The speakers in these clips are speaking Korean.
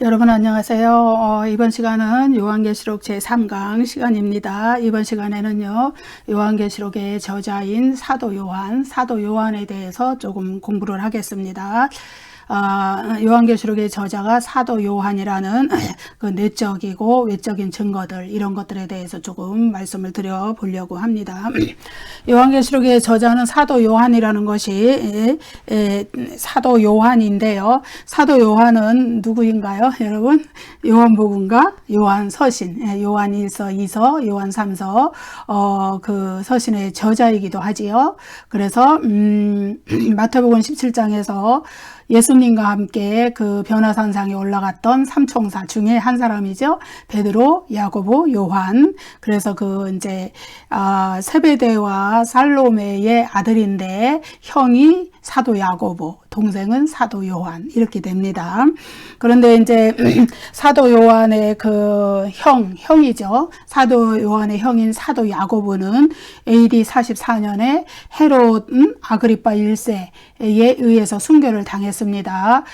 여러분 안녕하세요. 이번 시간은 요한계시록 제3강 시간입니다. 이번 시간에는요, 요한계시록의 저자인 사도 요한에 대해서 조금 공부를 하겠습니다. 요한계시록의 저자가 사도 요한이라는 그 내적이고 외적인 증거들, 이런 것들에 대해서 조금 말씀을 드려보려고 합니다. 요한계시록의 저자는 사도 요한이라는 것이 사도 요한인데요. 사도 요한은 누구인가요? 여러분, 요한복음과 요한서신, 요한 1서, 2서, 요한 3서 그 서신의 저자이기도 하지요. 그래서 마태복음 17장에서 예수님과 함께 그 변화산상에 올라갔던 삼총사 중에 한 사람이죠. 베드로, 야고보, 요한. 그래서 그 이제 세베대와 살로메의 아들인데 형이 사도 야고보, 동생은 사도 요한, 이렇게 됩니다. 그런데 이제 사도 요한의 그 형이죠. 사도 요한의 형인 사도 야고보는 AD 44년에 헤롯 아그리파 1세에 의해서 순교를 당했습니다.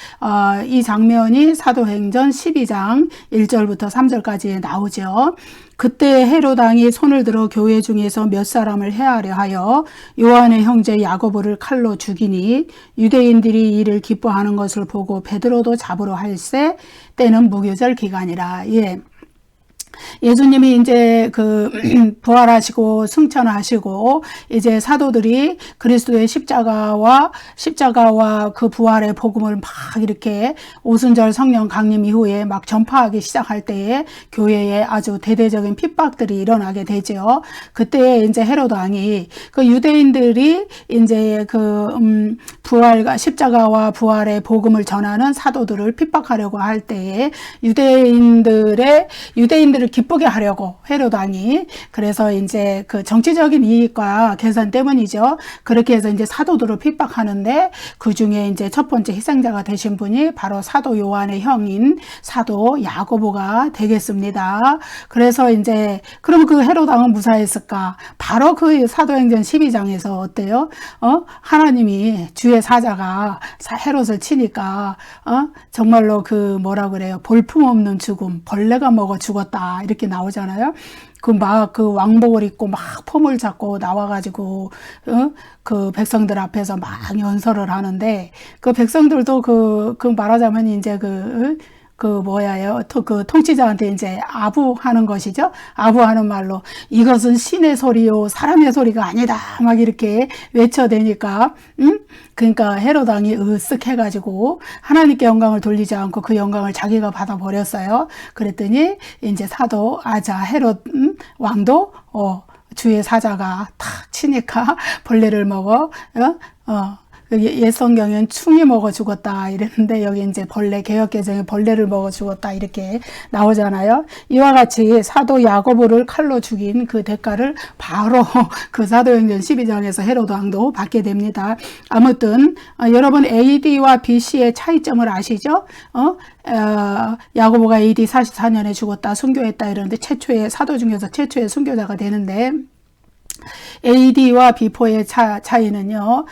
이 장면이 사도행전 12장 1절부터 3절까지 나오죠. 그때 헤롯 왕이 손을 들어 교회 중에서 몇 사람을 해하려 하여 요한의 형제 야고보를 칼로 죽이니 유대인들이 이를 기뻐하는 것을 보고 베드로도 잡으러 할세 때는 무교절 기간이라. 예수님이 이제 그 부활하시고 승천하시고 이제 사도들이 그리스도의 십자가와 그 부활의 복음을 막 이렇게 오순절 성령 강림 이후에 막 전파하기 시작할 때에 교회에 아주 대대적인 핍박들이 일어나게 되죠. 그때 이제 헤롯 왕이 그 유대인들이 이제 그 부활과 십자가와 부활의 복음을 전하는 사도들을 핍박하려고 할 때에 유대인들을 기쁘게 하려고 헤롯 왕이, 그래서 이제 그 정치적인 이익과 계산 때문이죠. 그렇게 해서 이제 사도들을 핍박하는데 그 중에 이제 첫 번째 희생자가 되신 분이 바로 사도 요한의 형인 사도 야고보가 되겠습니다. 그래서 이제 그럼 그 헤롯 왕은 무사했을까? 바로 그 사도행전 12장에서 어때요? 하나님이 주의 사자가 헤롯을 치니까 정말로 그 뭐라 그래요? 볼품없는 죽음, 벌레가 먹어 죽었다, 이렇게 나오잖아요. 그 왕복을 입고 막 폼을 잡고 나와가지고 그 백성들 앞에서 막 연설을 하는데, 그 백성들도 그 말하자면 이제 그 통치자한테 이제 아부하는 것이죠. 아부하는 말로 이것은 신의 소리요 사람의 소리가 아니다, 막 이렇게 외쳐대니까 그러니까 헤롯 왕이 으쓱해가지고 하나님께 영광을 돌리지 않고 그 영광을 자기가 받아버렸어요. 그랬더니 이제 헤롯 왕도 주의 사자가 탁 치니까 벌레를 먹어 옛 성경엔 충이 먹어 죽었다 이랬는데, 여기 이제 개역개정에 벌레를 먹어 죽었다 이렇게 나오잖아요. 이와 같이 사도 야고보를 칼로 죽인 그 대가를 바로 그 사도행전 12장에서 헤롯 왕도 받게 됩니다. 아무튼 여러분 AD와 BC의 차이점을 아시죠? 야고보가 AD 44년에 죽었다, 순교했다 이러는데 사도 중에서 최초의 순교자가 되는데, AD와 비포의 차이는요,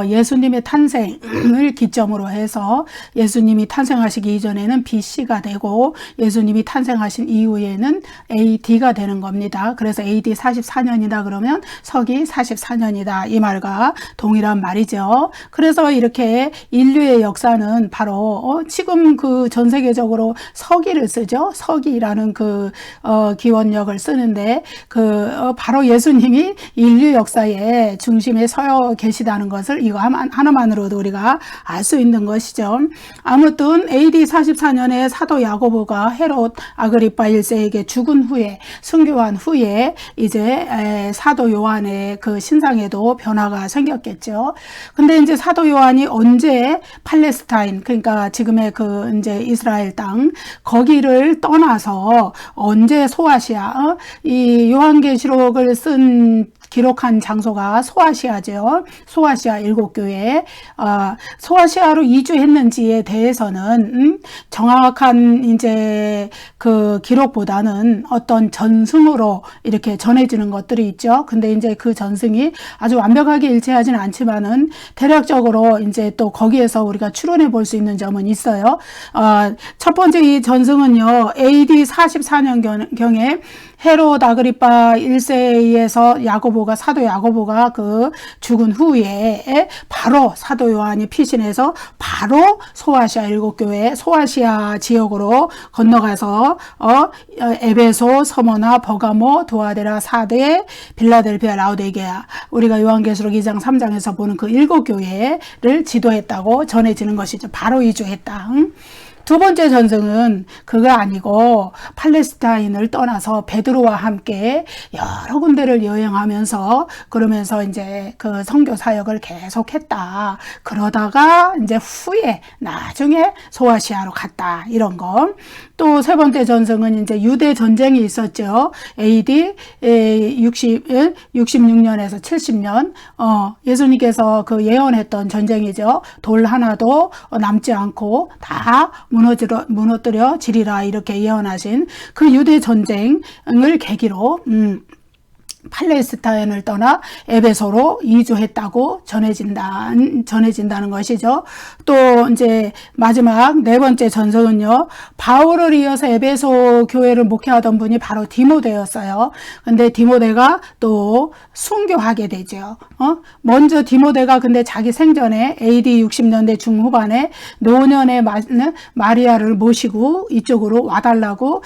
예수님의 탄생을 기점으로 해서 예수님이 탄생하시기 이전에는 BC가 되고 예수님이 탄생하신 이후에는 AD가 되는 겁니다. 그래서 AD 44년이다 그러면 서기 44년이다, 이 말과 동일한 말이죠. 그래서 이렇게 인류의 역사는 바로 지금 그 전 세계적으로 서기를 쓰죠. 서기라는 그 기원력을 쓰는데 바로 예수님이 인류 역사의 중심에 서 계시다는 것을 이거 하나만으로도 우리가 알 수 있는 것이죠. 아무튼 AD 44년에 사도 야고보가 헤롯 아그리파 1세에게 죽은 후에, 순교한 후에 이제 사도 요한의 그 신상에도 변화가 생겼겠죠. 근데 이제 사도 요한이 언제 팔레스타인, 그러니까 지금의 그 이제 이스라엘 땅, 거기를 떠나서 언제 소아시아, 이 요한계시록을 쓴 기록한 장소가 소아시아죠. 소아시아 7교회. 소아시아로 이주했는지에 대해서는 정확한 이제 그 기록보다는 어떤 전승으로 이렇게 전해지는 것들이 있죠. 근데 이제 그 전승이 아주 완벽하게 일치하지는 않지만은 대략적으로 이제 또 거기에서 우리가 추론해 볼 수 있는 점은 있어요. 첫 번째 이 전승은요, AD 44년경에 헤롯 아그리파 1세에서 사도 야고보가 그 죽은 후에 바로 사도 요한이 피신해서 바로 소아시아 7교회, 소아시아 지역으로 건너가서 에베소, 서머나, 버가모, 두아데라, 사데, 빌라델피아, 라오디게아, 우리가 요한계시록 2장 3장에서 보는 그 7교회를 지도했다고 전해지는 것이죠. 바로 이주했다. 두 번째 전승은 그거 아니고 팔레스타인을 떠나서 베드로와 함께 여러 군데를 여행하면서 그러면서 이제 그 선교 사역을 계속했다. 그러다가 이제 후에 나중에 소아시아로 갔다. 이런 거. 또 세 번째 전승은 이제 유대 전쟁이 있었죠. AD 66년에서 70년. 예수님께서 그 예언했던 전쟁이죠. 돌 하나도 남지 않고 다 무너뜨려 지리라 이렇게 예언하신 그 유대 전쟁을 계기로 팔레스타인을 떠나 에베소로 이주했다고 전해진다는 것이죠. 또 이제 마지막 네 번째 전승은요, 바울을 이어서 에베소 교회를 목회하던 분이 바로 디모데였어요. 근데 디모데가 또 순교하게 되죠. 먼저 디모데가 근데 자기 생전에 AD 60년대 중후반에 노년의 마리아를 모시고 이쪽으로 와달라고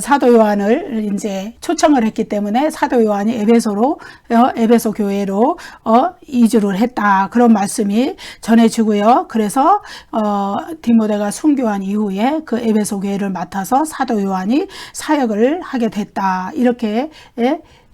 사도 요한을 이제 초청을 했기 때문에 사도 요한이 에베소 교회로 이주를 했다. 그런 말씀이 전해지고요. 그래서 디모데가 순교한 이후에 그 에베소 교회를 맡아서 사도 요한이 사역을 하게 됐다. 이렇게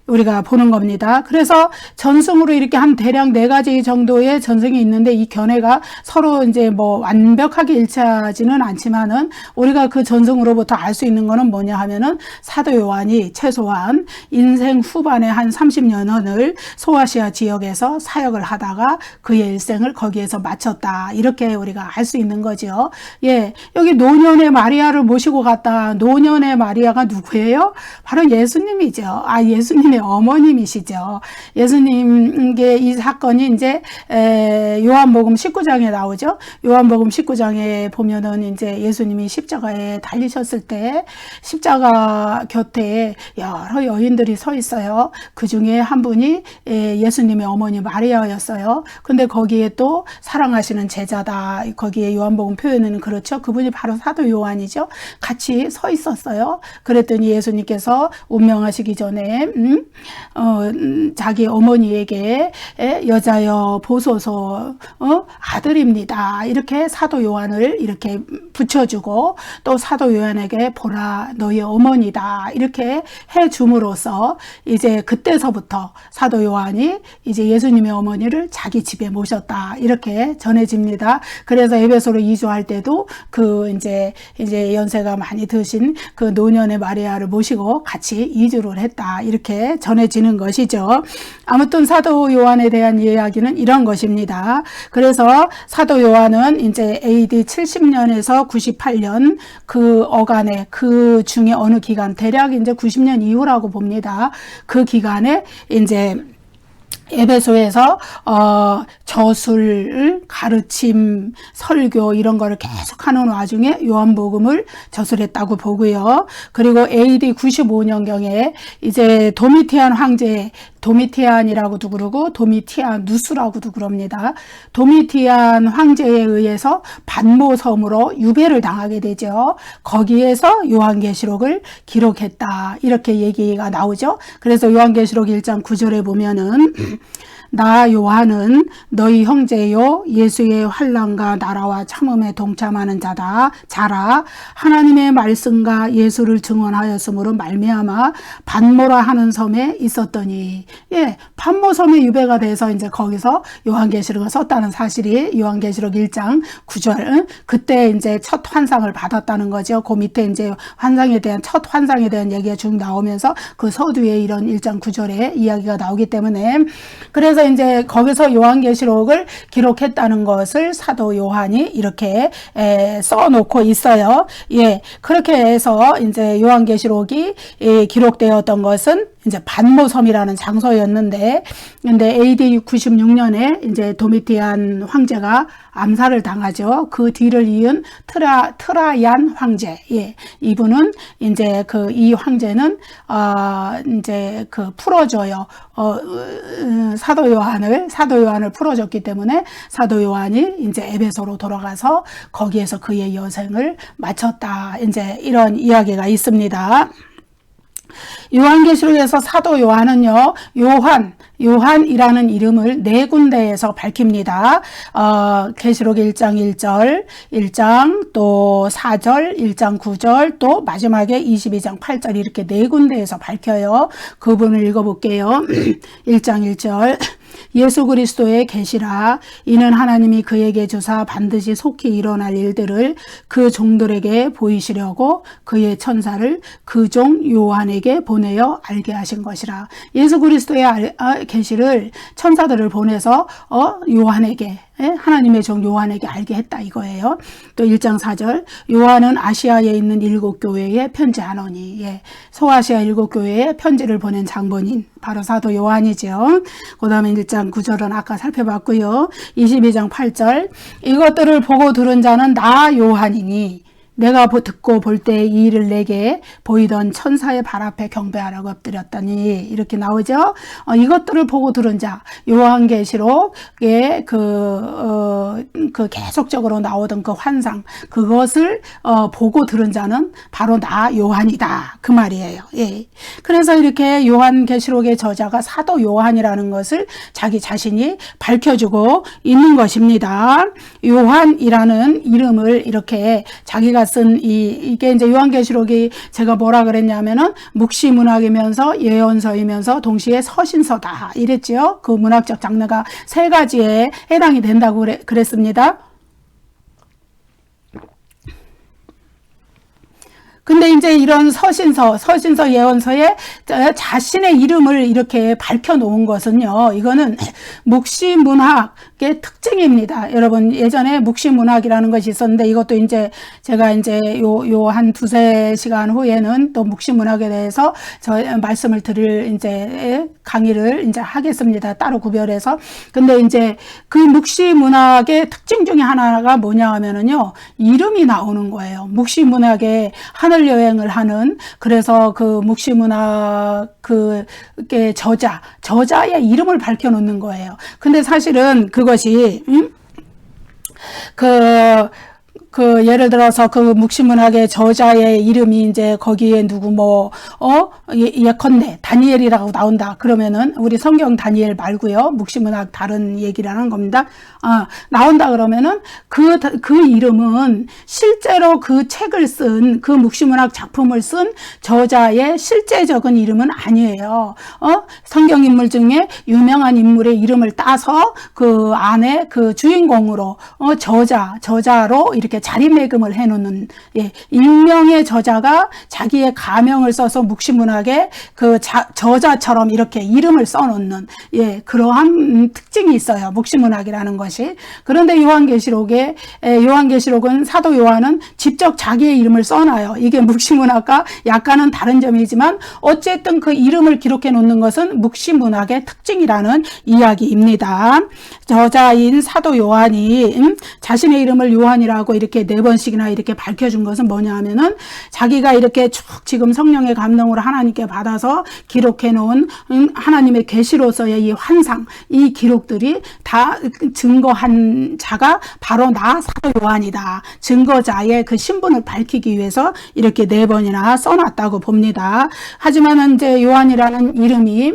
우리가 보는 겁니다. 그래서 전승으로 이렇게 한 대략 4가지 정도의 전승이 있는데 이 견해가 서로 이제 뭐 완벽하게 일치하지는 않지만은 우리가 그 전승으로부터 알 수 있는 거는 뭐냐 하면은 사도 요한이 최소한 인생 후반에 한 30년을 소아시아 지역에서 사역을 하다가 그의 일생을 거기에서 마쳤다. 이렇게 우리가 알 수 있는 거죠. 예. 여기 노년의 마리아를 모시고 갔다. 노년의 마리아가 누구예요? 바로 예수님이죠. 예수님 어머님이시죠. 예수님께 이 사건이 이제 요한복음 19장에 나오죠. 요한복음 19장에 보면은 이제 예수님이 십자가에 달리셨을 때 십자가 곁에 여러 여인들이 서 있어요. 그 중에 한 분이 예수님의 어머니 마리아였어요. 근데 거기에 또 사랑하시는 제자다. 거기에 요한복음 표현은 그렇죠. 그분이 바로 사도 요한이죠. 같이 서 있었어요. 그랬더니 예수님께서 운명하시기 전에 자기 어머니에게 여자여 보소서 아들입니다. 이렇게 사도 요한을 이렇게 붙여주고 또 사도 요한에게 보라 너희 어머니다. 이렇게 해줌으로써 이제 그때서부터 사도 요한이 이제 예수님의 어머니를 자기 집에 모셨다. 이렇게 전해집니다. 그래서 에베소로 이주할 때도 그 이제 연세가 많이 드신 그 노년의 마리아를 모시고 같이 이주를 했다. 이렇게 전해지는 것이죠. 아무튼 사도 요한에 대한 이야기는 이런 것입니다. 그래서 사도 요한은 이제 AD 70년에서 98년 그 어간에 그 중에 어느 기간 대략 이제 90년 이후라고 봅니다. 그 기간에 이제 에베소에서 저술, 가르침, 설교 이런 거를 계속하는 와중에 요한복음을 저술했다고 보고요. 그리고 AD 95년경에 이제 도미티안 황제, 도미티안이라고도 그러고 도미티아누스라고도 그럽니다. 도미티안 황제에 의해서 반모섬으로 유배를 당하게 되죠. 거기에서 요한계시록을 기록했다. 이렇게 얘기가 나오죠. 그래서 요한계시록 1장 9절에 보면은 나 요한은 너희 형제요 예수의 환난과 나라와 참음에 동참하는 자라. 하나님의 말씀과 예수를 증언하였으므로 말미암아 반모라 하는 섬에 있었더니, 예, 반모섬에 유배가 돼서 이제 거기서 요한계시록을 썼다는 사실이 요한계시록 1장 9절, 그때 이제 첫 환상을 받았다는 거죠. 그 밑에 이제 첫 환상에 대한 얘기가 쭉 나오면서 그 서두에 이런 1장 9절에 이야기가 나오기 때문에, 그래서 이제 거기서 요한계시록을 기록했다는 것을 사도 요한이 이렇게 써놓고 있어요. 예, 그렇게 해서 이제 요한계시록이 기록되었던 것은 이제 반모섬이라는 장소였는데, 근데 AD 96년에 이제 도미티안 황제가 암살을 당하죠. 그 뒤를 이은 트라얀 황제, 예, 이분은 이제 이 황제는 이제 풀어줘요. 사도 요한을 풀어줬기 때문에 사도 요한이 이제 에베소로 돌아가서 거기에서 그의 여생을 마쳤다. 이제 이런 이야기가 있습니다. 요한계시록에서 사도 요한은요, 요한이라는 이름을 4군데에서 밝힙니다. 계시록 1장 1절, 1장 또 4절, 1장 9절, 또 마지막에 22장 8절 이렇게 4군데에서 밝혀요. 그 부분을 읽어볼게요. 1장 1절. 예수 그리스도의 계시라. 이는 하나님이 그에게 주사 반드시 속히 일어날 일들을 그 종들에게 보이시려고 그의 천사를 그 종 요한에게 보내어 알게 하신 것이라. 예수 그리스도의 계시를 천사들을 보내서 요한에게, 하나님의 종 요한에게 알게 했다 이거예요. 또 1장 4절. 요한은 아시아에 있는 7교회에 편지하노니, 예, 소아시아 7교회에 편지를 보낸 장본인 바로 사도 요한이죠. 그 다음에 1장 9절은 아까 살펴봤고요. 22장 8절. 이것들을 보고 들은 자는 나 요한이니 내가 듣고 볼 때 이 일을 내게 보이던 천사의 발 앞에 경배하라고 엎드렸더니, 이렇게 나오죠. 이것들을 보고 들은 자, 요한계시록에 계속적으로 나오던 그 환상, 그것을 보고 들은 자는 바로 나 요한이다, 그 말이에요. 예. 그래서 이렇게 요한계시록의 저자가 사도 요한이라는 것을 자기 자신이 밝혀주고 있는 것입니다. 요한이라는 이름을 이렇게 자기가 쓴 이게 이제 요한계시록이 제가 뭐라 그랬냐면은 묵시문학이면서 예언서이면서 동시에 서신서다 이랬죠. 그 문학적 장르가 3가지에 해당이 된다고 그랬습니다. 근데 이제 이런 서신서, 예언서에 자신의 이름을 이렇게 밝혀놓은 것은요, 이거는 묵시문학의 특징입니다. 여러분, 예전에 묵시문학이라는 것이 있었는데, 이것도 이제 제가 이제 한 2-3시간 후에는 또 묵시문학에 대해서 말씀을 드릴 이제 강의를 이제 하겠습니다. 따로 구별해서. 근데 이제 그 묵시문학의 특징 중에 하나가 뭐냐 하면은요, 이름이 나오는 거예요. 묵시문학의 하늘 여행을 하는, 그래서 그 묵시문학 저자의 이름을 밝혀놓는 거예요. 근데 사실은 그것이 예를 들어서 그 묵시문학의 저자의 이름이 이제 거기에 누구 예컨대 다니엘이라고 나온다. 그러면은 우리 성경 다니엘 말고요. 묵시문학 다른 얘기라는 겁니다. 나온다 그러면은 그 이름은 실제로 그 책을 쓴, 그 묵시문학 작품을 쓴 저자의 실제적인 이름은 아니에요. 성경 인물 중에 유명한 인물의 이름을 따서 그 안에 그 주인공으로 저자로 이렇게 자리매김을 해놓는, 예, 익명의 저자가 자기의 가명을 써서 묵시문학에 그 저자처럼 이렇게 이름을 써놓는, 예, 그러한 특징이 있어요. 묵시문학이라는 것이. 그런데 요한계시록은 사도 요한은 직접 자기의 이름을 써놔요. 이게 묵시문학과 약간은 다른 점이지만 어쨌든 그 이름을 기록해 놓는 것은 묵시문학의 특징이라는 이야기입니다. 저자인 사도 요한이 자신의 이름을 요한이라고 이렇게 이렇게 4번씩이나 이렇게 밝혀준 것은 뭐냐 하면은 자기가 이렇게 쭉 지금 성령의 감동으로 하나님께 받아서 기록해 놓은 하나님의 계시로서의 이 환상, 이 기록들이 다 증거한 자가 바로 나 사도 요한이다. 증거자의 그 신분을 밝히기 위해서 이렇게 4번이나 써놨다고 봅니다. 하지만 이제 요한이라는 이름이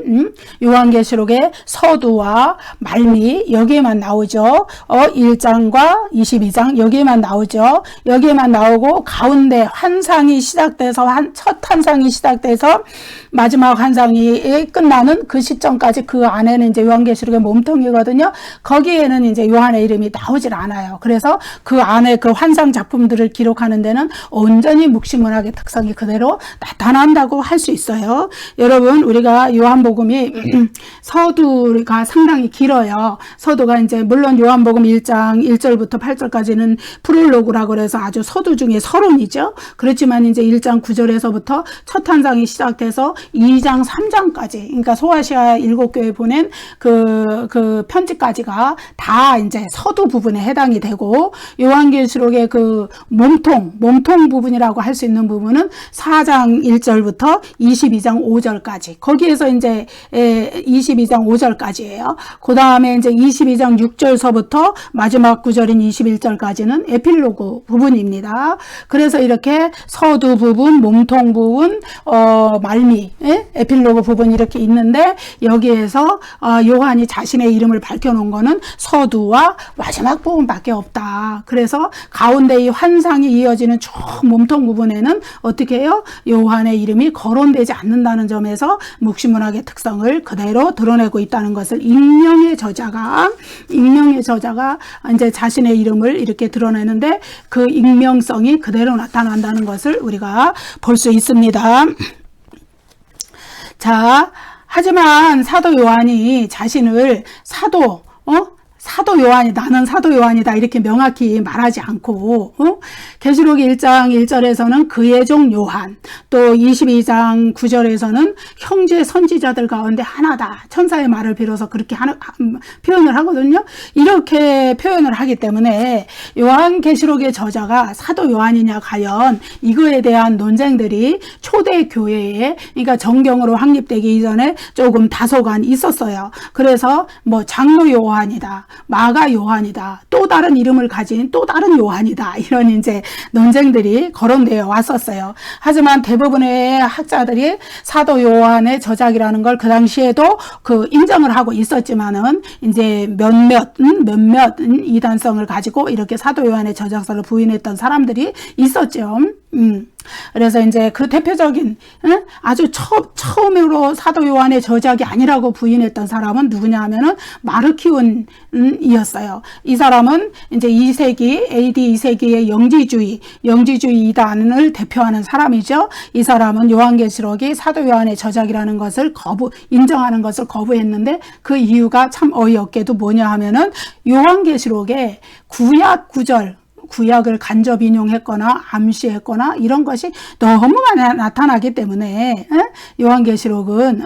요한계시록의 서두와 말미 여기에만 나오죠. 1장과 22장 여기에만 나오죠. 여기에만 나오고 가운데 환상이 시작돼서 첫 환상이 시작돼서 마지막 환상이 끝나는 그 시점까지 그 안에는 이제 요한계시록의 몸통이거든요. 거기에는 이제 요한의 이름이 나오질 않아요. 그래서 그 안에 그 환상 작품들을 기록하는 데는 온전히 묵시문학의 특성이 그대로 나타난다고 할 수 있어요. 여러분, 우리가 요한복음이 서두가 상당히 길어요. 서두가 이제 물론 요한복음 1장 1절부터 8절까지는 프롤로그라고 그래서 아주 서두 중에 서론이죠. 그렇지만 이제 1장 9절에서부터 첫 환상이 시작돼서 2장 3장까지, 그러니까 소아시아 7교회 보낸 그 편지까지가 다 이제 서두 부분에 해당이 되고, 요한계시록의 그 몸통 부분이라고 할 수 있는 부분은 4장 1절부터 22장 5절까지, 거기에서 이제 22장 5절까지예요. 그 다음에 이제 22장 6절서부터 마지막 구절인 21절까지는 에필로그 부분입니다. 그래서 이렇게 서두 부분, 몸통 부분, 말미, 에필로그 부분 이렇게 있는데, 여기에서 요한이 자신의 이름을 밝혀놓은 거는 서두와 마지막 부분밖에 없다. 그래서 가운데 이 환상이 이어지는 쭉 몸통 부분에는 어떻게 해요? 요한의 이름이 거론되지 않는다는 점에서 묵시문학의 특성을 그대로 드러내고 있다는 것을 익명의 저자가 이제 자신의 이름을 이렇게 드러내는데 그 익명성이 그대로 나타난다는 것을 우리가 볼 수 있습니다. 자, 하지만 사도 요한이 자신을 사도 요한이, 나는 사도 요한이다 이렇게 명확히 말하지 않고, 계시록 1장 1절에서는 그의 종 요한, 또 22장 9절에서는 형제 선지자들 가운데 하나다, 천사의 말을 빌어서 그렇게 표현을 하거든요. 이렇게 표현을 하기 때문에 요한계시록의 저자가 사도 요한이냐 과연, 이거에 대한 논쟁들이 초대 교회에, 그러니까 정경으로 확립되기 이전에 조금 다소간 있었어요. 그래서 뭐 장로 요한이다, 마가 요한이다, 또 다른 이름을 가진 또 다른 요한이다, 이런 이제 논쟁들이 거론되어 왔었어요. 하지만 대부분의 학자들이 사도 요한의 저작이라는 걸 그 당시에도 인정을 하고 있었지만은 이제 몇몇 이단성을 가지고 이렇게 사도 요한의 저작서를 부인했던 사람들이 있었죠. 그래서 이제 그 대표적인 아주 처음으로 사도 요한의 저작이 아니라고 부인했던 사람은 누구냐 하면은 마르키온이었어요. 이 사람은 이제 2세기 AD 2세기의 영지주의 이단을 대표하는 사람이죠. 이 사람은 요한계시록이 사도 요한의 저작이라는 것을 인정하는 것을 거부했는데, 그 이유가 참 어이없게도 뭐냐 하면은 요한계시록의 구약을 간접 인용했거나 암시했거나 이런 것이 너무 많이 나타나기 때문에 요한계시록은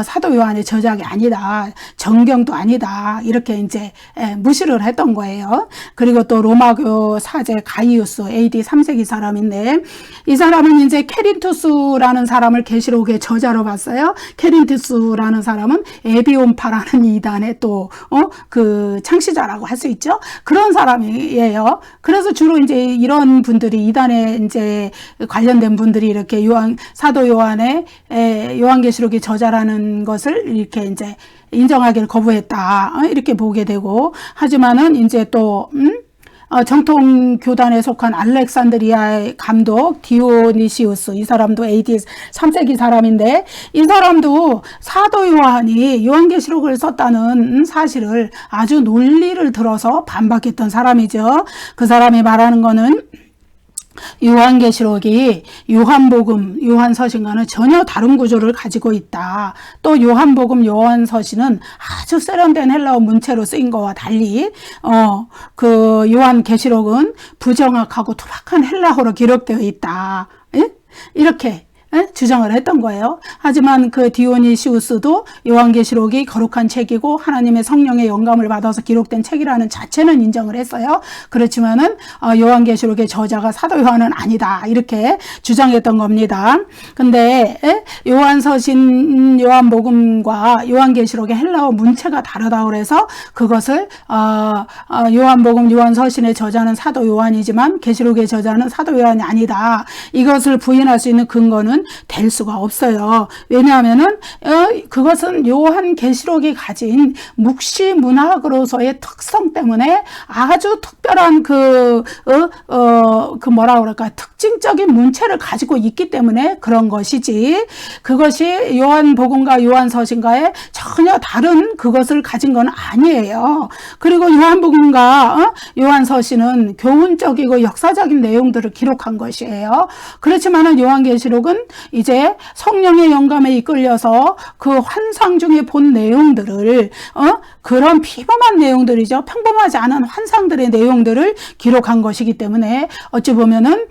사도 요한의 저작이 아니다, 정경도 아니다, 이렇게 이제 무시를 했던 거예요. 그리고 또 로마교 사제 가이우스 AD 3세기 사람인데, 이 사람은 이제 케린투스라는 사람을 계시록의 저자로 봤어요. 케린투스라는 사람은 에비온파라는 이단의 또 그 창시자라고 할 수 있죠. 그런 사람이에요. 그래서 주로 이제 이런 분들이, 이단에 이제 관련된 분들이 이렇게 사도 요한의 요한계시록의 저자라는 것을 이렇게 이제 인정하기를 거부했다, 이렇게 보게 되고, 하지만은 이제 또 정통 교단에 속한 알렉산드리아의 감독 디오니시우스, 이 사람도 AD 3세기 사람인데, 이 사람도 사도 요한이 요한계시록을 썼다는 사실을 아주 논리를 들어서 반박했던 사람이죠. 그 사람이 말하는 거는 요한계시록이 요한복음, 요한서신과는 전혀 다른 구조를 가지고 있다. 또 요한복음, 요한서신은 아주 세련된 헬라어 문체로 쓰인 거와 달리 그 요한계시록은 부정확하고 투박한 헬라어로 기록되어 있다. 예? 이렇게 주장을 했던 거예요. 하지만 그 디오니시우스도 요한계시록이 거룩한 책이고 하나님의 성령의 영감을 받아서 기록된 책이라는 자체는 인정을 했어요. 그렇지만은 요한계시록의 저자가 사도 요한은 아니다 이렇게 주장했던 겁니다. 근데 요한서신, 요한복음과 요한계시록의 헬라어 문체가 다르다고 그래서 그것을 요한복음, 요한서신의 저자는 사도 요한이지만 계시록의 저자는 사도 요한이 아니다. 이것을 부인할 수 있는 근거는 될 수가 없어요. 왜냐하면은 그것은 요한계시록이 가진 묵시 문학으로서의 특성 때문에 아주 특별한 뭐라 그럴까 특징적인 문체를 가지고 있기 때문에 그런 것이지, 그것이 요한복음과 요한서신과의 전혀 다른 그것을 가진 건 아니에요. 그리고 요한복음과 요한서신은 교훈적이고 역사적인 내용들을 기록한 것이에요. 그렇지만은 요한계시록은 이제 성령의 영감에 이끌려서 그 환상 중에 본 내용들을 그런 비범한 내용들이죠. 평범하지 않은 환상들의 내용들을 기록한 것이기 때문에 어찌 보면은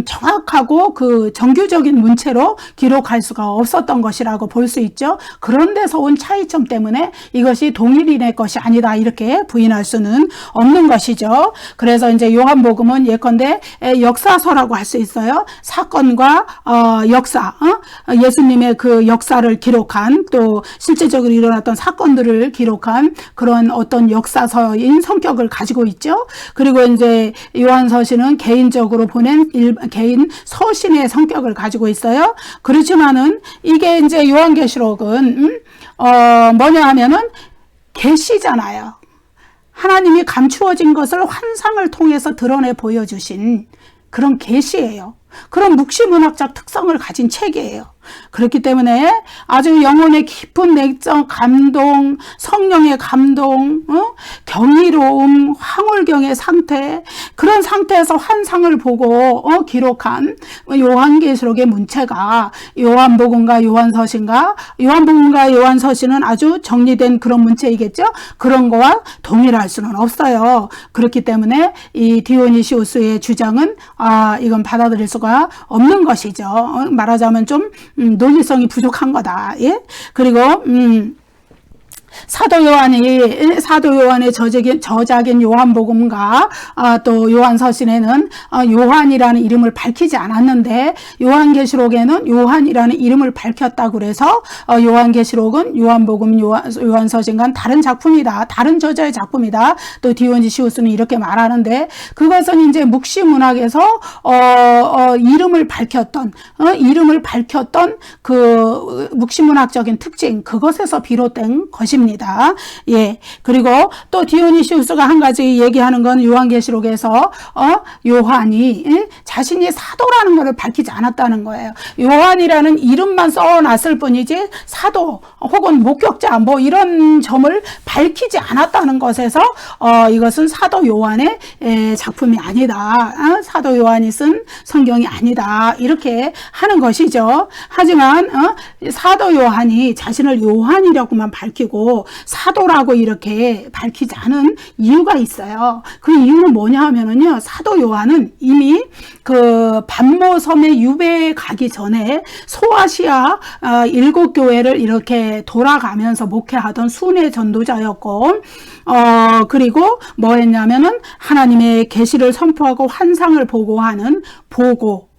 정확하고 그 정규적인 문체로 기록할 수가 없었던 것이라고 볼 수 있죠. 그런 데서 온 차이점 때문에 이것이 동일인의 것이 아니다 이렇게 부인할 수는 없는 것이죠. 그래서 이제 요한복음은 예컨대 역사서라고 할 수 있어요. 사건과 역사, 예수님의 그 역사를 기록한, 또 실제적으로 일어났던 사건들을 기록한 그런 어떤 역사서인 성격을 가지고 있죠. 그리고 이제 요한서신은 개인적으로 보낸 개인 서신의 성격을 가지고 있어요. 그렇지만은 이게 이제 요한계시록은 뭐냐 하면은 계시잖아요. 하나님이 감추어진 것을 환상을 통해서 드러내 보여주신 그런 계시예요. 그런 묵시문학적 특성을 가진 책이에요. 그렇기 때문에 아주 영혼의 깊은 내적 감동, 성령의 감동, 경이로움, 황홀경의 상태, 그런 상태에서 환상을 보고 기록한 요한계시록의 문체가 요한복음과 요한서신은 아주 정리된 그런 문체이겠죠. 그런 거와 동일할 수는 없어요. 그렇기 때문에 이 디오니시우스의 주장은 이건 받아들일 수가 없는 것이죠. 말하자면 좀 논리성이 부족한 거다. 예? 그리고 사도 요한의 저작인 요한복음과 또 요한서신에는 요한이라는 이름을 밝히지 않았는데 요한계시록에는 요한이라는 이름을 밝혔다고 그래서 요한계시록은 요한복음, 요한서신과는 다른 작품이다. 다른 저자의 작품이다. 또 디오니시우스는 이렇게 말하는데, 그것은 이제 묵시문학에서 이름을 밝혔던 그 묵시문학적인 특징, 그것에서 비롯된 것입니다. 예. 그리고 또 디오니시우스가 한 가지 얘기하는 건 요한계시록에서 요한이 자신이 사도라는 것을 밝히지 않았다는 거예요. 요한이라는 이름만 써놨을 뿐이지 사도 혹은 목격자 뭐 이런 점을 밝히지 않았다는 것에서 이것은 사도 요한의 작품이 아니다. 사도 요한이 쓴 성경이 아니다. 이렇게 하는 것이죠. 하지만 사도 요한이 자신을 요한이라고만 밝히고 사도라고 이렇게 밝히지 않은 이유가 있어요. 그 이유는 뭐냐 하면은요, 사도 요한은 이미 그 반모섬에 유배에 가기 전에 소아시아 7교회를 이렇게 돌아가면서 목회하던 순회 전도자였고, 그리고 뭐 했냐면은 하나님의 계시를 선포하고 환상을 보고하는 보고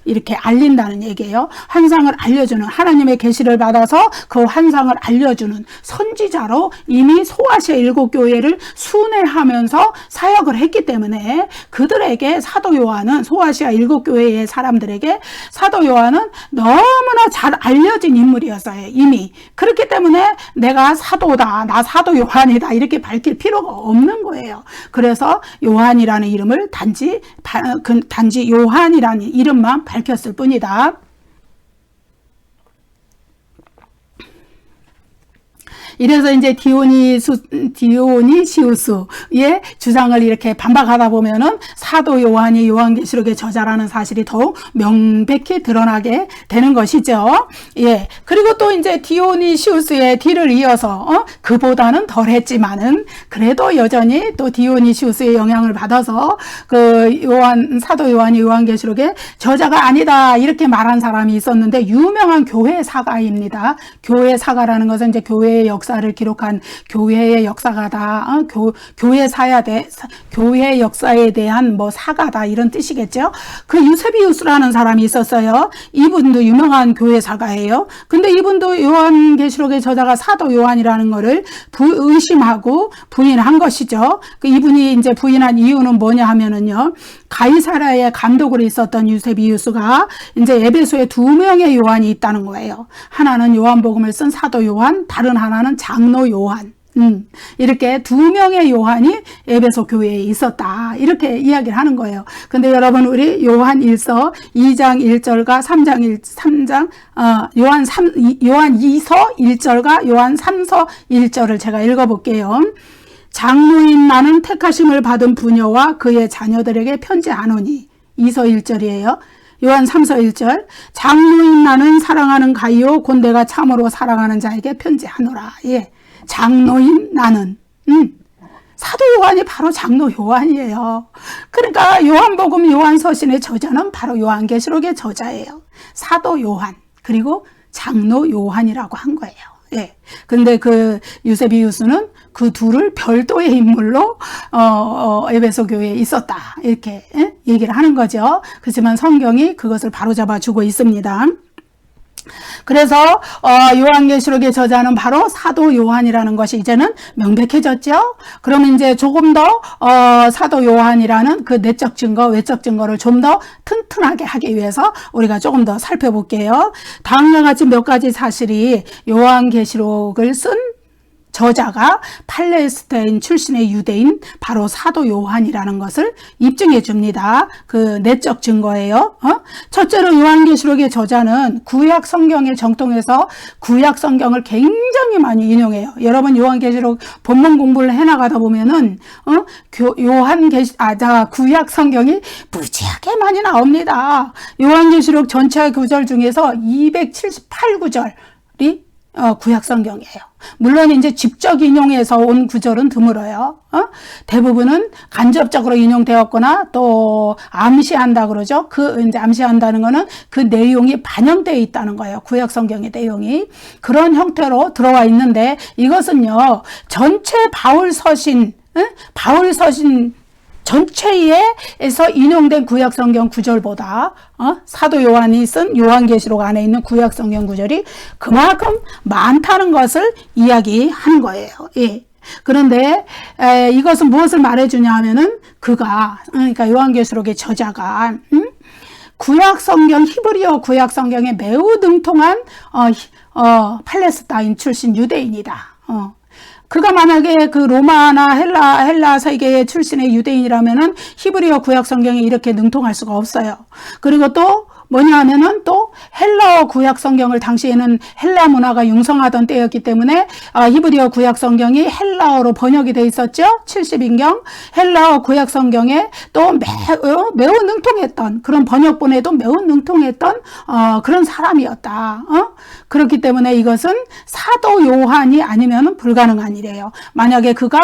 이렇게 알린다는 얘기예요. 환상을 알려주는, 하나님의 계시를 받아서 그 환상을 알려주는 선지자로 이미 소아시아 7교회를 순회하면서 사역을 했기 때문에 그들에게 사도 요한은, 소아시아 7교회의 사람들에게 사도 요한은 너무나 잘 알려진 인물이었어요. 이미. 그렇기 때문에 내가 사도다, 나 사도 요한이다 이렇게 밝힐 필요가 없는 거예요. 그래서 요한이라는 이름을 단지 요한이라는 이름만 밝혔을 뿐이다. 이래서 이제 디오니시우스의 주장을 이렇게 반박하다 보면은 사도 요한이 요한계시록의 저자라는 사실이 더욱 명백히 드러나게 되는 것이죠. 예. 그리고 또 이제 디오니시우스의 뒤를 이어서 그보다는 덜했지만은 그래도 여전히 또 디오니시우스의 영향을 받아서 그 사도 요한이 요한계시록의 저자가 아니다 이렇게 말한 사람이 있었는데 유명한 교회 사가입니다. 교회 사가라는 것은 이제 교회의 역사를 기록한 교회의 역사가다. 교회 역사에 대한 뭐 사가다 이런 뜻이겠죠. 그 유세비우스라는 사람이 있었어요. 이분도 유명한 교회 사가예요. 근데 이분도 요한계시록의 저자가 사도 요한이라는 거를 의심하고 부인한 것이죠. 그 이분이 이제 부인한 이유는 뭐냐 하면은요. 가이사랴의 감독으로 있었던 유세비우스가 이제 에베소에 2명의 요한이 있다는 거예요. 하나는 요한복음을 쓴 사도 요한, 다른 하나는 장로 요한. 이렇게 2명의 요한이 에베소 교회에 있었다. 이렇게 이야기를 하는 거예요. 근데 여러분, 우리 요한 1서 2장 1절과 요한 2서 1절과 요한 3서 1절을 제가 읽어볼게요. 장로인 나는 택하심을 받은 부녀와 그의 자녀들에게 편지하노니 2서 1절이에요. 요한 3서 1절 장로인 나는 사랑하는 가이오 곧 내가 참으로 사랑하는 자에게 편지하노라. 예, 장로인 나는 사도 요한이 바로 장로 요한이에요. 그러니까 요한복음 요한서신의 저자는 바로 요한계시록의 저자예요. 사도 요한 그리고 장로 요한이라고 한 거예요. 예. 근데 그 유세비우스는 그 둘을 별도의 인물로 에베소 교회에 있었다 이렇게 얘기를 하는 거죠. 그렇지만 성경이 그것을 바로잡아 주고 있습니다. 그래서 요한계시록의 저자는 바로 사도 요한이라는 것이 이제는 명백해졌죠. 그럼 이제 조금 더 사도 요한이라는 그 내적 증거, 외적 증거를 좀 더 튼튼하게 하기 위해서 우리가 조금 더 살펴볼게요. 다음과 같이 몇 가지 사실이 요한계시록을 쓴 저자가 팔레스타인 출신의 유대인 바로 사도 요한이라는 것을 입증해 줍니다. 그 내적 증거예요. 첫째로 요한계시록의 저자는 구약 성경의 정통에서 구약 성경을 굉장히 많이 인용해요. 여러분 요한계시록 본문 공부를 해나가다 보면은 구약 성경이 무지하게 많이 나옵니다. 요한계시록 전체 구절 중에서 278구절이 구약 성경이에요. 물론 이제 직접 인용해서 온 구절은 드물어요. 대부분은 간접적으로 인용되었거나 또 암시한다 그러죠. 이제 암시한다는 거는 그 내용이 반영되어 있다는 거예요. 구약 성경의 내용이 그런 형태로 들어와 있는데 이것은요 전체 바울 서신 전체에서 인용된 구약 성경 구절보다 사도 요한이 쓴 요한계시록 안에 있는 구약 성경 구절이 그만큼 많다는 것을 이야기하는 거예요. 예. 그런데 이것은 무엇을 말해주냐 하면은 그러니까 요한계시록의 저자가 구약 성경 히브리어 구약 성경에 매우 능통한 팔레스타인 출신 유대인이다. 그가 만약에 그 로마나 헬라 세계의 출신의 유대인이라면은 히브리어 구약 성경에 이렇게 능통할 수가 없어요. 그리고 또 뭐냐 하면은 또 헬라어 구약 성경을 당시에는 헬라 문화가 융성하던 때였기 때문에 히브리어 구약 성경이 헬라어로 번역이 돼 있었죠. 70인경 헬라어 구약 성경에 또 매우 능통했던 그런 번역본에도 매우 능통했던 그런 사람이었다. 그렇기 때문에 이것은 사도 요한이 아니면 불가능한 일이에요. 만약에 그가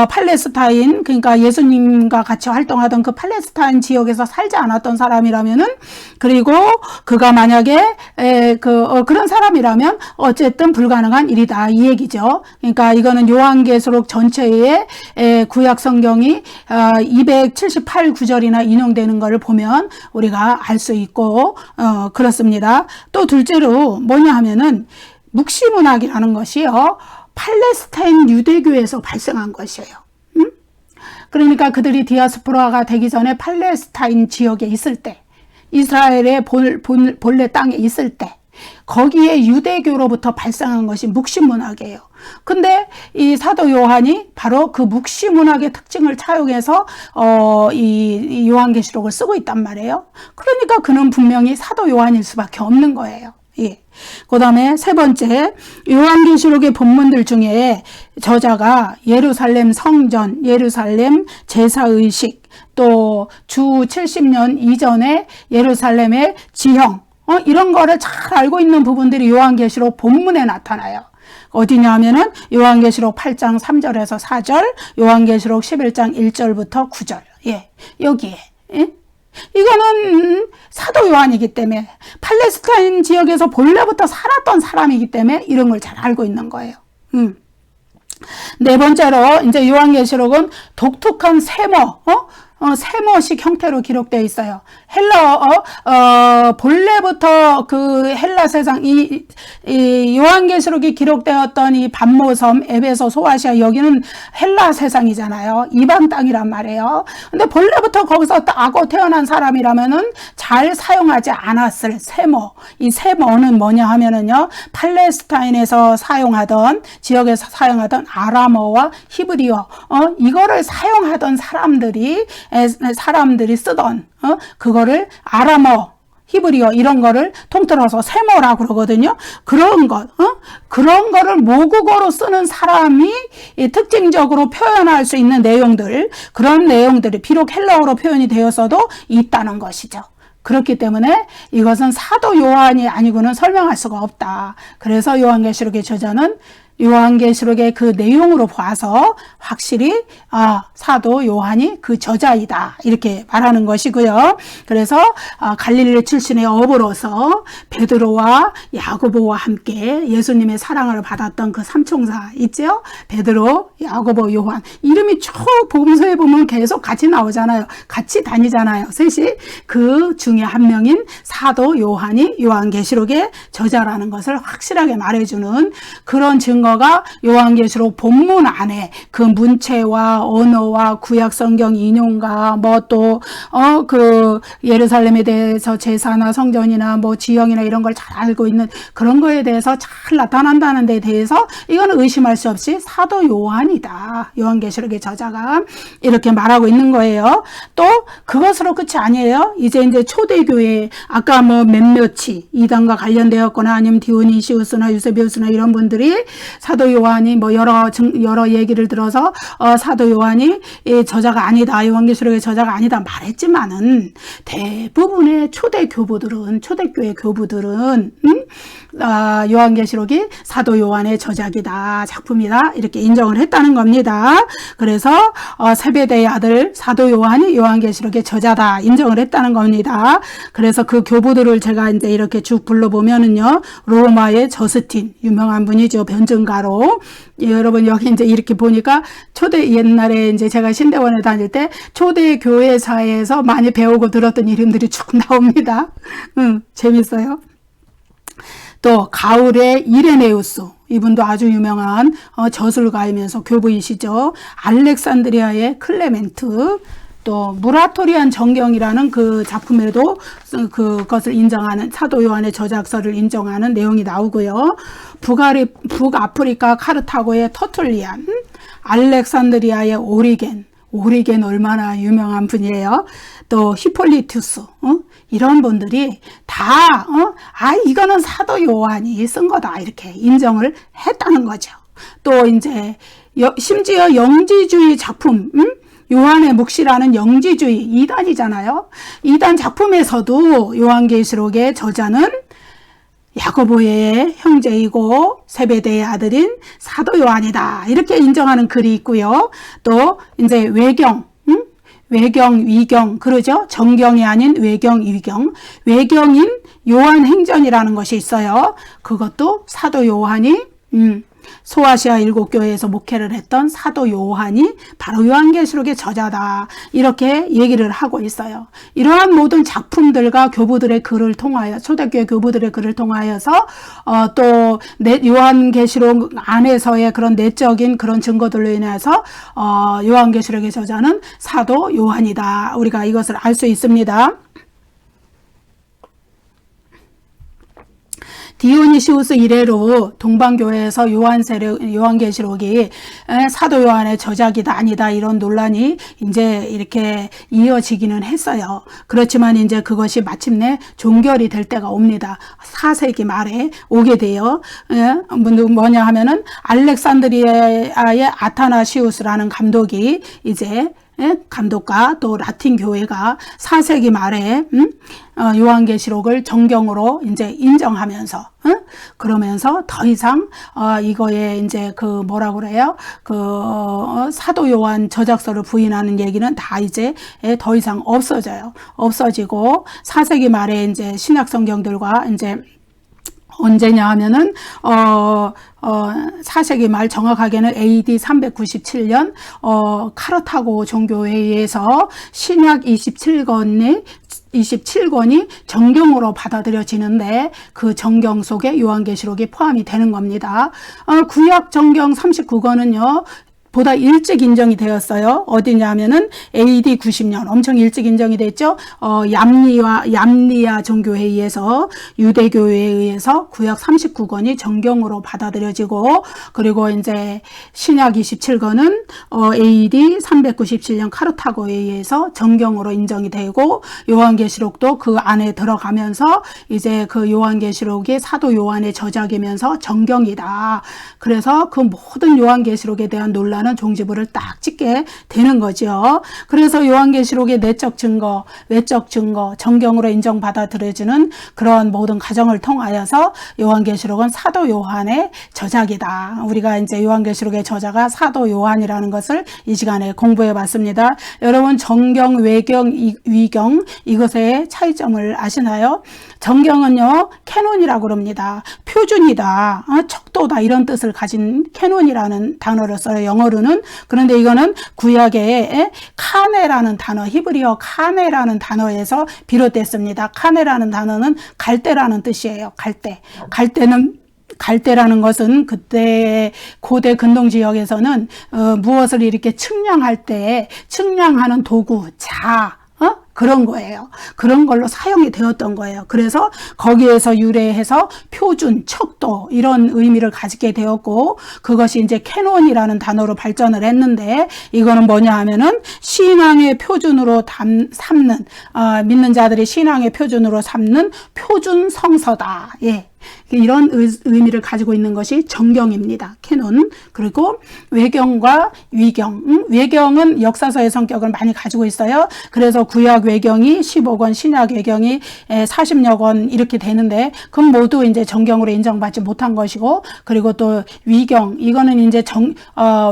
팔레스타인 그러니까 예수님과 같이 활동하던 그 팔레스타인 지역에서 살지 않았던 사람이라면은 그리고 그가 만약에 그런 사람이라면 어쨌든 불가능한 일이다 이 얘기죠. 그러니까 이거는 요한계시록 전체의 구약 성경이 278구절이나 인용되는 것을 보면 우리가 알 수 있고 그렇습니다. 또 둘째로 뭐냐 하면은 묵시문학이라는 것이요 팔레스타인 유대교에서 발생한 것이에요. 그러니까 그들이 디아스포라가 되기 전에 팔레스타인 지역에 있을 때 이스라엘의 본래 땅에 있을 때 거기에 유대교로부터 발생한 것이 묵시문학이에요. 근데 이 사도 요한이 바로 그 묵시문학의 특징을 차용해서 이 요한계시록을 쓰고 있단 말이에요. 그러니까 그는 분명히 사도 요한일 수밖에 없는 거예요. 예. 그 다음에 세 번째, 요한계시록의 본문들 중에 저자가 예루살렘 성전, 예루살렘 제사의식, 또 주 70년 이전에 예루살렘의 지형, 이런 거를 잘 알고 있는 부분들이 요한계시록 본문에 나타나요. 어디냐 하면은 요한계시록 8장 3절에서 4절, 요한계시록 11장 1절부터 9절. 예. 여기에. 예? 이거는 사도 요한이기 때문에 팔레스타인 지역에서 본래부터 살았던 사람이기 때문에 이런 걸 잘 알고 있는 거예요. 네 번째로 이제 요한계시록은 독특한 세모, 세모식 형태로 기록되어 있어요. 본래부터 그 헬라 세상, 이 요한계시록이 기록되었던 이 반모섬, 에베소, 소아시아, 여기는 헬라 세상이잖아요. 이방 땅이란 말이에요. 근데 본래부터 거기서 따고 태어난 사람이라면은 잘 사용하지 않았을 세모. 이 세모는 뭐냐 하면은요, 팔레스타인에서 사용하던, 지역에서 사용하던 아람어와 히브리어, 이거를 사용하던 사람들이 쓰던 그거를 아람어, 히브리어 이런 거를 통틀어서 세모라고 그러거든요. 그런 그런 거를 모국어로 쓰는 사람이 특징적으로 표현할 수 있는 내용들, 그런 내용들이 비록 헬라어로 표현이 되었어도 있다는 것이죠. 그렇기 때문에 이것은 사도 요한이 아니고는 설명할 수가 없다. 그래서 요한계시록의 저자는 요한계시록의 그 내용으로 봐서 확실히 사도 요한이 그 저자이다 이렇게 말하는 것이고요. 그래서 갈릴리 출신의 어부로서 베드로와 야고보와 함께 예수님의 사랑을 받았던 그 삼총사 있죠? 베드로, 야고보, 요한 이름이 쭉 복음서에 보면 계속 같이 나오잖아요. 같이 다니잖아요. 셋이 그 중에 한 명인 사도 요한이 요한계시록의 저자라는 것을 확실하게 말해주는 그런 증거가 요한계시록 본문 안에 그 문체와 언어와 구약 성경 인용과 뭐 또 그 예루살렘에 대해서 제사나 성전이나 뭐 지형이나 이런 걸 잘 알고 있는 그런 거에 대해서 잘 나타난다는 데 대해서 이거는 의심할 수 없이 사도 요한이다. 요한계시록의 저자가 이렇게 말하고 있는 거예요. 또 그것으로 끝이 아니에요. 이제 초대교회 아까 뭐 몇몇이 이단과 관련되었거나 아니면 디오니시우스나 유세비우스나 이런 분들이 사도 요한이 뭐 여러 얘기를 들어서 사도 요한이 저자가 아니다, 요한계시록의 저자가 아니다 말했지만은 대부분의 초대교회 교부들은 요한계시록이 사도 요한의 저작이다, 작품이다 이렇게 인정을 했다는 겁니다. 그래서 세베대의 아들 사도 요한이 요한계시록의 저자다 인정을 했다는 겁니다. 그래서 그 교부들을 제가 이제 이렇게 쭉 불러보면은요, 로마의 저스틴 유명한 분이죠. 변증가로. 여러분 여기 이제 이렇게 보니까 옛날에 이제 제가 신대원에 다닐 때 초대 교회사에서 많이 배우고 들었던 이름들이 쭉 나옵니다. 재밌어요. 또 가울의 이레네우스, 이분도 아주 유명한 저술가이면서 교부이시죠. 알렉산드리아의 클레멘트, 또 무라토리안 정경이라는 그 작품에도 그것을 인정하는 사도 요한의 저작서를 인정하는 내용이 나오고요. 북아프리카 카르타고의 터툴리안, 알렉산드리아의 오리겐 얼마나 유명한 분이에요. 또 히폴리투스, 이런 분들이 다 이거는 사도 요한이 쓴 거다 이렇게 인정을 했다는 거죠. 또 이제 심지어 영지주의 작품, 요한의 묵시라는 영지주의 이단이잖아요. 이단 작품에서도 요한계시록의 저자는 야고보의 형제이고 세베대의 아들인 사도 요한이다 이렇게 인정하는 글이 있고요. 또 이제 외경, 위경 그러죠. 정경이 아닌 외경, 위경. 외경인 요한행전이라는 것이 있어요. 그것도 사도 요한이 소아시아 7교회에서 목회를 했던 사도 요한이 바로 요한계시록의 저자다 이렇게 얘기를 하고 있어요. 이러한 모든 작품들과 교부들의 글을 통하여 초대교회 교부들의 글을 통하여서 또 요한계시록 안에서의 그런 내적인 그런 증거들로 인해서 요한계시록의 저자는 사도 요한이다. 우리가 이것을 알 수 있습니다. 디오니시우스 이래로 동방교회에서 요한계시록이 사도 요한의 저작이다 아니다 이런 논란이 이제 이렇게 이어지기는 했어요. 그렇지만 이제 그것이 마침내 종결이 될 때가 옵니다. 4세기 말에 오게 돼요. 뭐냐 하면은 알렉산드리아의 아타나시우스라는 감독이 이제 감독과 또 라틴 교회가 4세기 말에 요한계시록을 정경으로 이제 인정하면서 그러면서 더 이상 이거에 이제 그 뭐라 그래요? 사도 요한 저작서를 부인하는 얘기는 다 이제 더 이상 없어져요. 없어지고 4세기 말에 이제 신약 성경들과 이제 언제냐 하면은 4세기 말 정확하게는 AD 397년 카르타고 종교회의에서 신약 27권이 정경으로 받아들여지는데 그 정경 속에 요한계시록이 포함이 되는 겁니다. 구약 정경 39권은요. 보다 일찍 인정이 되었어요. 어디냐면은 AD 90년 엄청 일찍 인정이 됐죠. 얌리아 종교회의에서 유대교회에 의해서 구약 39권이 정경으로 받아들여지고 그리고 이제 신약 27권은 AD 397년 카르타고에 의해서 정경으로 인정이 되고 요한계시록도 그 안에 들어가면서 이제 그 요한계시록이 사도 요한의 저작이면서 정경이다. 그래서 그 모든 요한계시록에 대한 논란은 종지부를 딱 찍게 되는 거죠. 그래서 요한계시록의 내적 증거, 외적 증거, 정경으로 인정받아들여지는 그런 모든 과정을 통하여서 요한계시록은 사도 요한의 저작이다. 우리가 이제 요한계시록의 저자가 사도 요한이라는 것을 이 시간에 공부해 봤습니다. 여러분 정경, 외경, 위경 이것의 차이점을 아시나요? 정경은요 캐논이라고 그럽니다. 표준이다, 척도다 이런 뜻을 가진 캐논이라는 단어를 써요. 영어로는. 그런데 이거는 구약의 카네라는 단어, 히브리어 카네라는 단어에서 비롯됐습니다. 카네라는 단어는 갈대라는 뜻이에요. 갈대라는 것은 그때 고대 근동 지역에서는 무엇을 이렇게 측량할 때 측량하는 도구, 그런 거예요. 그런 걸로 사용이 되었던 거예요. 그래서 거기에서 유래해서 표준, 척도 이런 의미를 가지게 되었고 그것이 이제 캐논이라는 단어로 발전을 했는데 이거는 뭐냐 하면은 신앙의 표준으로 삼는 믿는 자들이 신앙의 표준으로 삼는 표준 성서다. 이런 의미를 가지고 있는 것이 정경입니다. 캐논. 그리고 외경과 위경. 외경은 역사서의 성격을 많이 가지고 있어요. 그래서 구약 외경이 15권, 신약 외경이 40여 권 이렇게 되는데 그건 모두 이제 정경으로 인정받지 못한 것이고 그리고 또 위경. 이거는 이제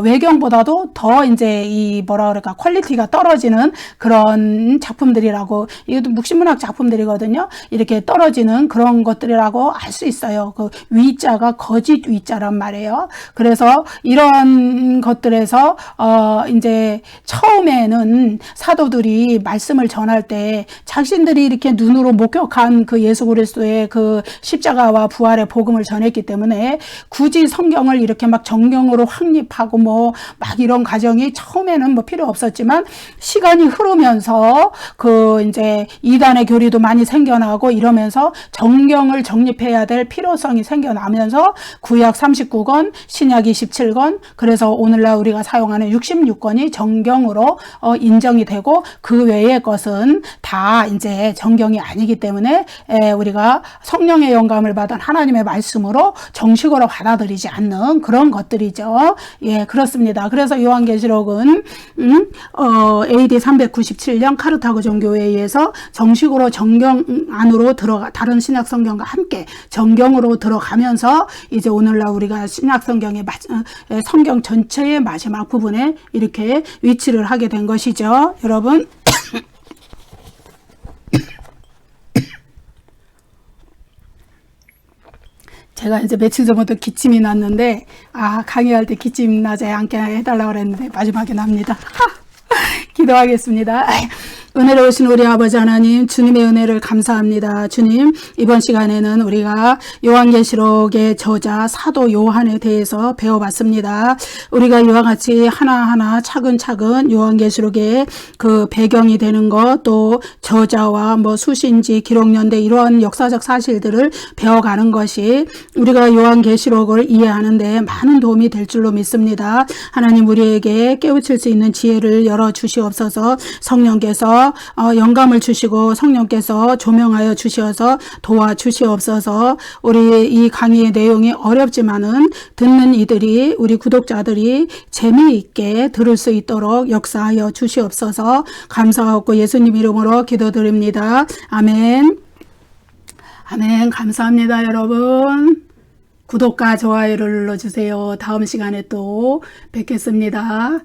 외경보다도 더 이제 이 뭐라 그럴까 퀄리티가 떨어지는 그런 작품들이라고 이것도 묵신문학 작품들이거든요. 이렇게 떨어지는 그런 것들이라고 알 수 있어요. 그 위자가 거짓 위자란 말이에요. 그래서 이런 것들에서 이제 처음에는 사도들이 말씀을 전할 때 자신들이 이렇게 눈으로 목격한 그 예수 그리스도의 그 십자가와 부활의 복음을 전했기 때문에 굳이 성경을 이렇게 막 정경으로 확립하고 뭐 막 이런 과정이 처음에는 뭐 필요 없었지만 시간이 흐르면서 그 이제 이단의 교리도 많이 생겨나고 이러면서 정경을 정립해야 될 필요성이 생겨나면서 구약 39권, 신약 27권, 그래서 오늘날 우리가 사용하는 66권이 정경으로 인정이 되고 그 외의 것은 다 이제 정경이 아니기 때문에 우리가 성령의 영감을 받은 하나님의 말씀으로 정식으로 받아들이지 않는 그런 것들이죠. 그렇습니다. 그래서 요한계시록은 AD 397년 카르타고 종교회에 의해서 정식으로 정경 안으로 들어가 다른 신약 성경과 함께 정경으로 들어가면서 이제 오늘날 우리가 신약 성경의 성경 전체의 마지막 부분에 이렇게 위치를 하게 된 것이죠. 여러분 제가 이제 며칠 전부터 기침이 났는데 강의할 때 기침 나지 않게 해달라고 그랬는데 마지막에 납니다. 기도하겠습니다. 은혜로우신 우리 아버지 하나님, 주님의 은혜를 감사합니다. 주님, 이번 시간에는 우리가 요한계시록의 저자 사도 요한에 대해서 배워봤습니다. 우리가 이와 같이 하나하나 차근차근 요한계시록의 그 배경이 되는 것, 또 저자와 뭐 수신지, 기록연대 이러한 역사적 사실들을 배워가는 것이 우리가 요한계시록을 이해하는 데 많은 도움이 될 줄로 믿습니다. 하나님, 우리에게 깨우칠 수 있는 지혜를 열어 주시옵소서. 성령께서 영감을 주시고 성령께서 조명하여 주시어서 도와주시옵소서. 우리 이 강의의 내용이 어렵지만은 듣는 이들이, 우리 구독자들이 재미있게 들을 수 있도록 역사하여 주시옵소서. 감사하고 예수님 이름으로 기도드립니다. 아멘. 아멘. 감사합니다, 여러분. 구독과 좋아요를 눌러주세요. 다음 시간에 또 뵙겠습니다.